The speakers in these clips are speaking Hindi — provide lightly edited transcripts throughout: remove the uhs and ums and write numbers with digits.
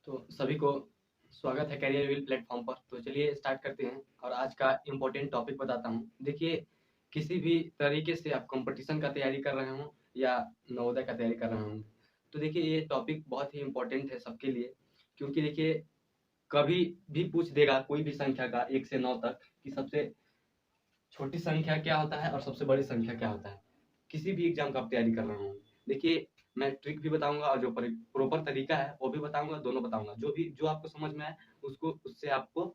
तो सभी को स्वागत है कैरियर व्हील प्लेटफॉर्म पर। तो चलिए स्टार्ट करते हैं और आज का इम्पोर्टेंट टॉपिक बताता हूँ। देखिए, किसी भी तरीके से आप कंपटीशन का तैयारी कर रहे हों या नवोदय का तैयारी कर रहे होंगे, तो देखिए ये टॉपिक बहुत ही इम्पोर्टेंट है सबके लिए। क्योंकि देखिए, कभी भी पूछ देगा कोई भी संख्या का 1 से 9 तक कि सबसे छोटी संख्या क्या होता है और सबसे बड़ी संख्या क्या होता है। किसी भी एग्जाम का आप तैयारी कर रहे होंगे, देखिए मैं ट्रिक भी बताऊंगा और जो प्रॉपर तरीका है वो भी बताऊंगा, दोनों बताऊंगा। जो आपको समझ में आए उसको उससे आपको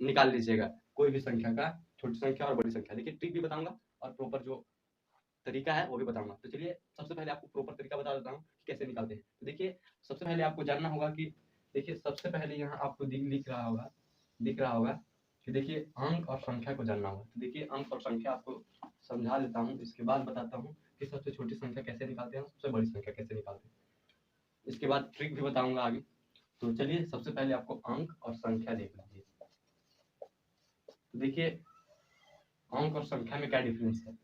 निकाल लीजिएगा कोई भी संख्या का, छोटी संख्या और बड़ी संख्या। देखिए ट्रिक भी बताऊंगा और प्रॉपर जो तरीका है वो भी बताऊंगा। तो चलिए सबसे पहले आपको प्रॉपर तरीका बता देता हूँ कि कैसे निकालते हैं। तो देखिए सबसे पहले आपको जानना होगा कि देखिए सबसे पहले यहाँ आपको दिख रहा होगा कि देखिए अंक और संख्या को जानना होगा। तो देखिए अंक और संख्या आपको समझा देता हूँ, इसके बाद बताता हूँ कि सबसे छोटी संख्या कैसे निकालते हैं, सबसे बड़ी संख्या कैसे निकालते हैं। इसके बाद ट्रिक भी बताऊंगा आगे। तो चलिए सबसे पहले आपको अंक और संख्या देख लीजिए। तो देखिए अंक और संख्या में क्या डिफरेंस है,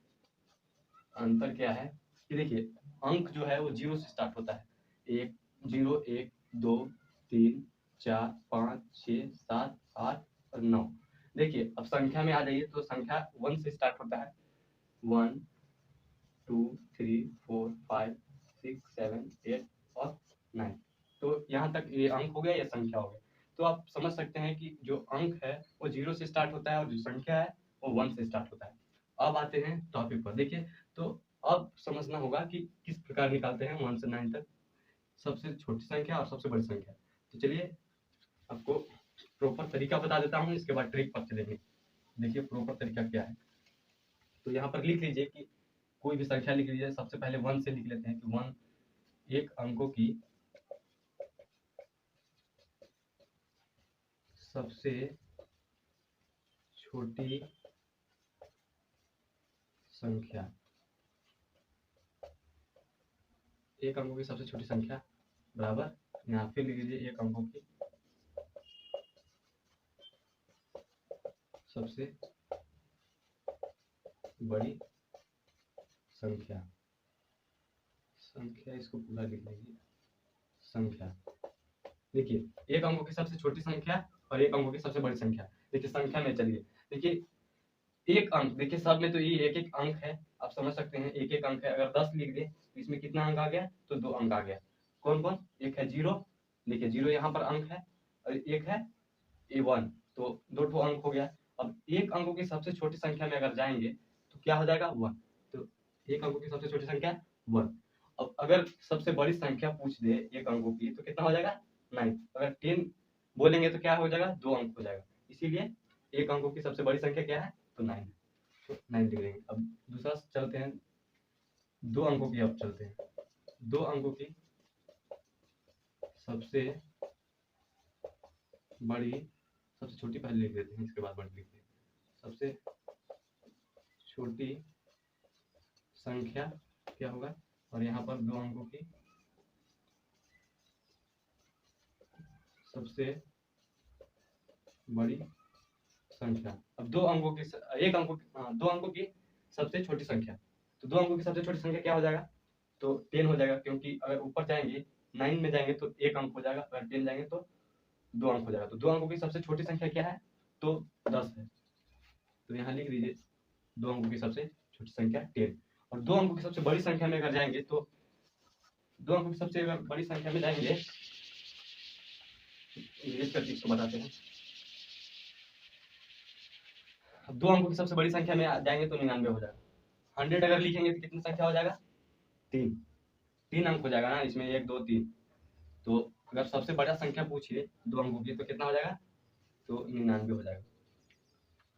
अंतर क्या है कि देखिए अंक जो है वो 0 से स्टार्ट होता है। 1 0 1 2 3 4 5 6 7 8 और 9। देखिए अब संख्या में आ जाइए तो संख्या 1 से स्टार्ट होता है। 1 2 3 4 5 6 7 8 और 9। तो यहाँ तक ये अंक हो गया या संख्या हो गया। तो आप समझ सकते हैं कि जो अंक है वो 0 से स्टार्ट होता है और जो संख्या है वो 1 से स्टार्ट होता है। अब आते हैं टॉपिक पर। देखिए तो अब समझना होगा कि किस प्रकार निकालते हैं 1 से 9 तक सबसे छोटी संख्या और सबसे बड़ी संख्या। तो चलिए आपको प्रॉपर तरीका बता देता हूँ, इसके बाद ट्रिक पर चलेंगे। देखिए प्रॉपर तरीका क्या है, तो यहाँ पर लिख लीजिए कि कोई भी संख्या लिख लीजिए। सबसे पहले 1 से लिख लेते हैं कि 1 एक अंकों की सबसे छोटी संख्या। एक अंकों की सबसे छोटी संख्या बराबर, यहाँ फिर लिख लीजिए एक अंकों की सबसे बड़ी संख्या। संख्या इसको पूरा लिख लीजिए, संख्या। देखिए एक अंकों की सबसे छोटी संख्या और एक अंकों की सबसे बड़ी संख्या। देखिए संख्या में चलिए, देखिए एक अंक, देखिए सब में तो ये एक एक अंक है, आप समझ सकते हैं एक एक अंक है। अगर 10 लिख दे तो इसमें कितना अंक आ गया, तो 2 अंक आ गया। कौन कौन, एक है 0, देखिए 0 यहाँ पर अंक है, और एक है A1, तो 2 अंक हो गया। अब एक अंकों की सबसे छोटी संख्या में अगर जाएंगे तो क्या हो जाएगा, 1। तो एक अंकों की सबसे छोटी संख्या 1। अब अगर सबसे बड़ी संख्या पूछ दे एक अंकों की तो कितना हो जाएगा, 9। अगर 10 बोलेंगे तो क्या हो जाएगा, 2 अंक हो जाएगा। इसीलिए एक अंकों की सबसे बड़ी संख्या क्या है, तो 9। तो 9 लिख देंगे। अब दूसरा चलते हैं, 2 अंकों की। अब चलते हैं 2 अंकों की सबसे बड़ी, सबसे छोटी पहले लिख देते हैं, इसके बाद बड़ी लिखते हैं। सबसे छोटी संख्या क्या होगा, और यहाँ पर 2 अंकों की सबसे बड़ी संख्या। अब 2 अंकों की एक अंकों की 2 अंकों की सबसे छोटी संख्या। तो 2 अंकों की सबसे छोटी संख्या क्या हो जाएगा, तो 10 हो जाएगा। क्योंकि अगर ऊपर जाएंगे 9 में जाएंगे तो 1 अंक हो जाएगा, अगर 10 जाएंगे तो 2 अंक हो जाएगा। तो 2 अंकों की सबसे छोटी संख्या क्या है, तो 10 है। तो यहाँ लिख दीजिए 2 अंकों की सबसे छोटी संख्या 10। और 2 अंकों की सबसे बड़ी संख्या में अगर जाएंगे तो 2 अंकों की सबसे बड़ी संख्या में जाएंगे, इंग्लिश का चीज को बताते हैं। अब 2 अंकों की सबसे बड़ी संख्या में जाएंगे तो 99 हो जाएगा। 100 अगर लिखेंगे तो कितनी संख्या हो जाएगा, 3। 3 अंक हो जाएगा ना इसमें, 1 2 3। तो अगर सबसे बड़ा संख्या पूछिए 2 अंकों की तो कितना हो जाएगा, तो 99 हो जाएगा।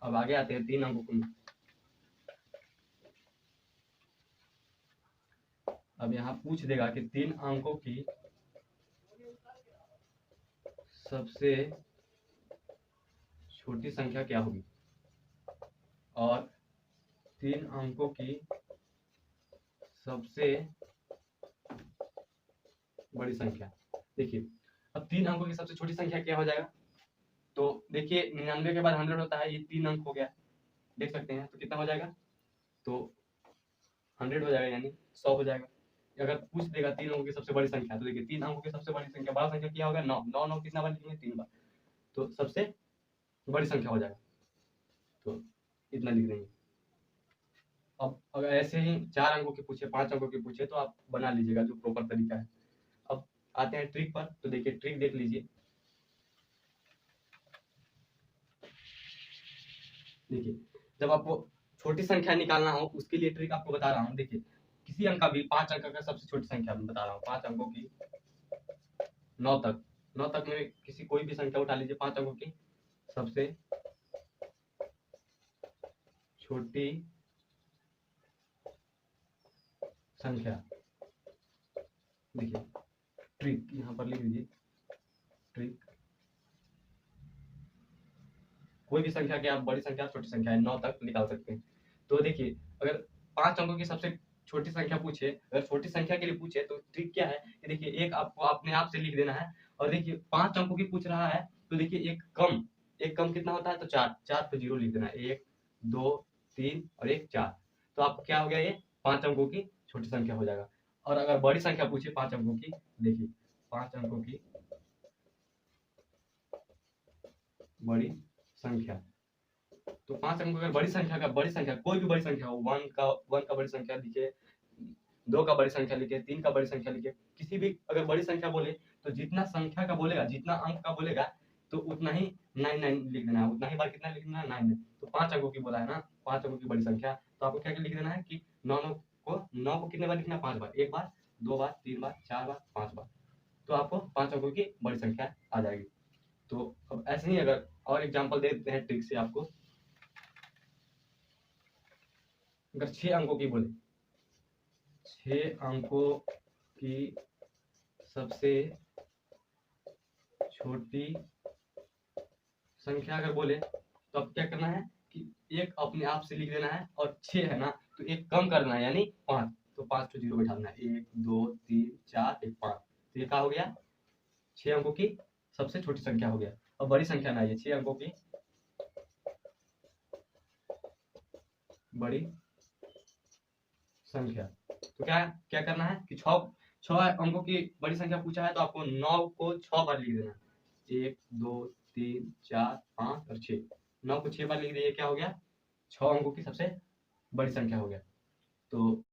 अब आगे आते हैं 3 अंकों को। अब यहाँ पूछ देगा कि 3 अंकों की सबसे छोटी संख्या क्या होगी, और 3 अंकों की सबसे बड़ी संख्या। देखिए अब 3 अंकों की सबसे छोटी संख्या क्या हो जाएगा, तो देखिए 99 के बाद 100 होता है, ये 3 अंक हो गया, देख सकते हैं। तो कितना हो जाएगा, तो 100 हो जाएगा, यानी 100 हो जाएगा। अगर पूछ देगा 3 अंकों की सबसे बड़ी संख्या, तो देखिए 3 अंकों की सबसे बड़ी संख्या, बड़ा संख्या क्या होगा 9, 9 9 कितना बार लिखेंगे 3 बार, तो सबसे बड़ी संख्या हो जाएगा, तो इतना लिख देंगे। अब अगर ऐसे ही 4 अंकों के पूछे, 5 अंकों के पूछे, तो आप बना लीजिएगा जो प्रॉपर तरीका है। अब आते हैं ट्रिक पर, तो देखिए ट्रिक देख लीजिए। देखिए जब आपको छोटी संख्या निकालना हो, उसके लिए ट्रिक आपको बता रहा हूँ। देखिए किसी अंक का भी 5 अंक का सबसे छोटी संख्या मैं बता रहा हूँ, 5 अंकों की 9 तक, 9 तक में किसी कोई भी संख्या उठा लीजिए, 5 अंकों की सबसे छोटी संख्या। देखिए ट्रिक यहाँ पर लिख दीजिए, ट्रिक कोई भी संख्या के आप बड़ी संख्या छोटी संख्या है 9 तक निकाल सकते हैं। तो देखिए अगर 5 अंकों की सबसे छोटी संख्या पूछे, अगर छोटी संख्या के लिए पूछे, तो ट्रिक क्या है कि देखिए एक आपको अपने आप से लिख देना है, और देखिए 5 अंकों की पूछ रहा है, तो देखिए एक कम कितना होता है, तो 4, 4 पे 0 लिख देना है, 1 2 3 और 1 4, तो आपको क्या हो गया, ये 5 अंकों की छोटी संख्या हो जाएगा। और अगर बड़ी संख्या पूछे 5 अंकों की, देखिए 5 अंकों की बड़ी संख्या, तो 5 अंकों अगर बड़ी संख्या कोई भी बड़ी संख्या हो, 1 का बड़ी संख्या लिखे, 2 का बड़ी संख्या लिखे, 3 का बड़ी संख्या लिखे, किसी भी अगर बड़ी संख्या बोले, तो जितना संख्या का बोलेगा, जितना अंक का बोलेगा, तो उतना ही 99 लिख देना है, उतना ही बार कितना लिख देना है 9। तो 5 अंकों की बोला है ना, 5 अंकों की बड़ी संख्या, तो आपको क्या लिख देना है कि 9 को कितने बार लिखना है, 5 बार, 1 बार, 2 बार, 3 बार, 4 बार, 5 बार, तो आपको 5 अंकों की बड़ी संख्या आ जाएगी। तो अब ऐसे ही अगर और एग्जांपल दे देते हैं ट्रिक से आपको, अगर 6 अंकों की बोले, 6 अंकों की सबसे छोटी संख्या अगर बोले, तो अब क्या करना है कि एक अपने आप से लिख देना है, और 6 है ना, तो एक कम करना है, यानी 5, तो 5 को 0 बैठा देना है, 1 2 3 4 1 5, तो ये क्या हो गया, 6 अंकों की सबसे छोटी संख्या हो गया। अब बड़ी संख्या में आइए, 6 अंकों की बड़ी संख्या, तो क्या क्या करना है कि 6 अंकों की बड़ी संख्या पूछा है, तो आपको 9 को 6 बार लिख देना है, 1 2 3 4 5 और 6, 9 को 6 बार लिख दिए, क्या हो गया, 6 अंकों की सबसे बड़ी संख्या हो गया। तो